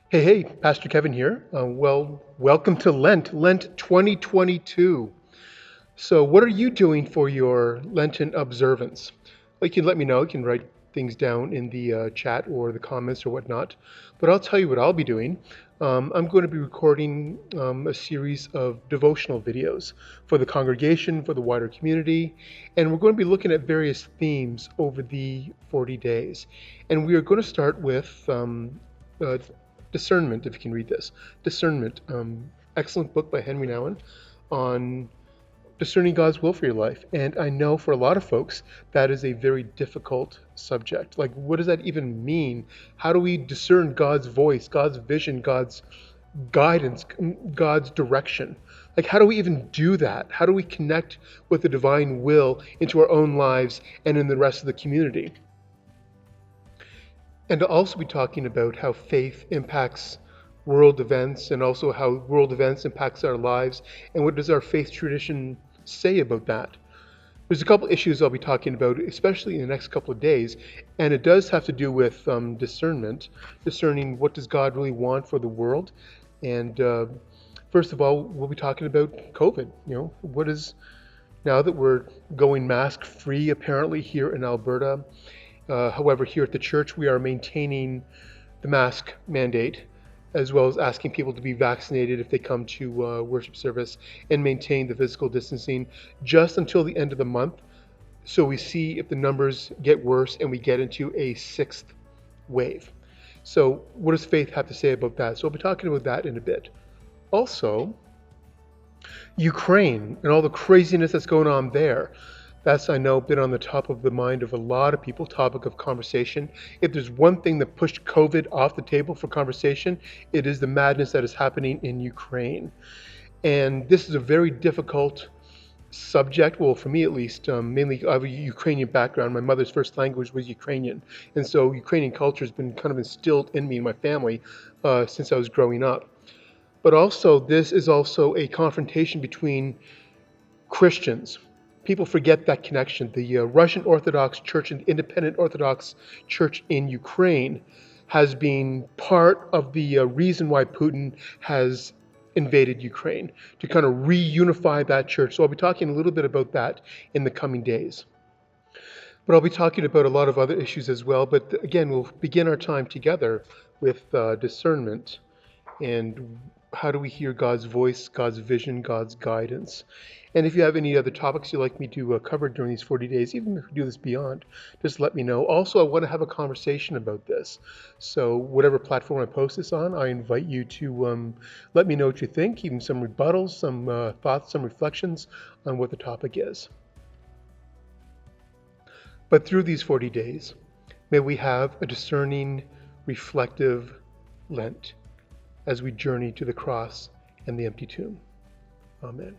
Hey, Pastor Kevin here. Welcome to Lent 2022. So, what are you doing for your Lenten observance? Well, you can let me know. You can write things down in the chat or the comments or whatnot. But I'll tell you what I'll be doing. I'm going to be recording a series of devotional videos for the congregation, for the wider community, and we're going to be looking at various themes over the 40 days. And we are going to start with uh, Discernment, if you can read this. Discernment, excellent book by Henry Nouwen on discerning God's will for your life. And I know for a lot of folks, that is a very difficult subject. Like, what does that even mean? How do we discern God's voice, God's vision, God's guidance, God's direction? Like, how do we even do that? How do we connect with the divine will into our own lives and in the rest of the community? And to also be talking about how faith impacts world events and also how world events impacts our lives and what does our faith tradition say about that. There's a couple issues I'll be talking about, especially in the next couple of days, and it does have to do with discernment, discerning what does God really want for the world. And first of all, we'll be talking about COVID. What is, now that we're going mask free apparently here in Alberta. However, here at the church, we are maintaining the mask mandate, as well as asking people to be vaccinated if they come to worship service and maintain the physical distancing just until the end of the month. So we see if the numbers get worse and we get into a sixth wave. So what does faith have to say about that? So we'll be talking about that in a bit. Also, Ukraine and all the craziness that's going on there. That's, I know, been on the top of the mind of a lot of people, topic of conversation. If there's one thing that pushed COVID off the table for conversation, it is the madness that is happening in Ukraine. And this is a very difficult subject, well, for me at least. Mainly I have a Ukrainian background. My mother's first language was Ukrainian. And so Ukrainian culture has been kind of instilled in me and my family since I was growing up. But also, this is also a confrontation between Christians. People forget that connection. The Russian Orthodox Church and Independent Orthodox Church in Ukraine has been part of the reason why Putin has invaded Ukraine, to kind of reunify that church. So I'll be talking a little bit about that in the coming days. But I'll be talking about a lot of other issues as well. But again, we'll begin our time together with discernment and how do we hear God's voice, God's vision, God's guidance. And if you have any other topics you'd like me to cover during these 40 days, even if we do this beyond, just let me know. Also, I want to have a conversation about this. So whatever platform I post this on, I invite you to let me know what you think, even some rebuttals, some thoughts, some reflections on what the topic is. But through these 40 days, may we have a discerning, reflective Lent as we journey to the cross and the empty tomb. Amen.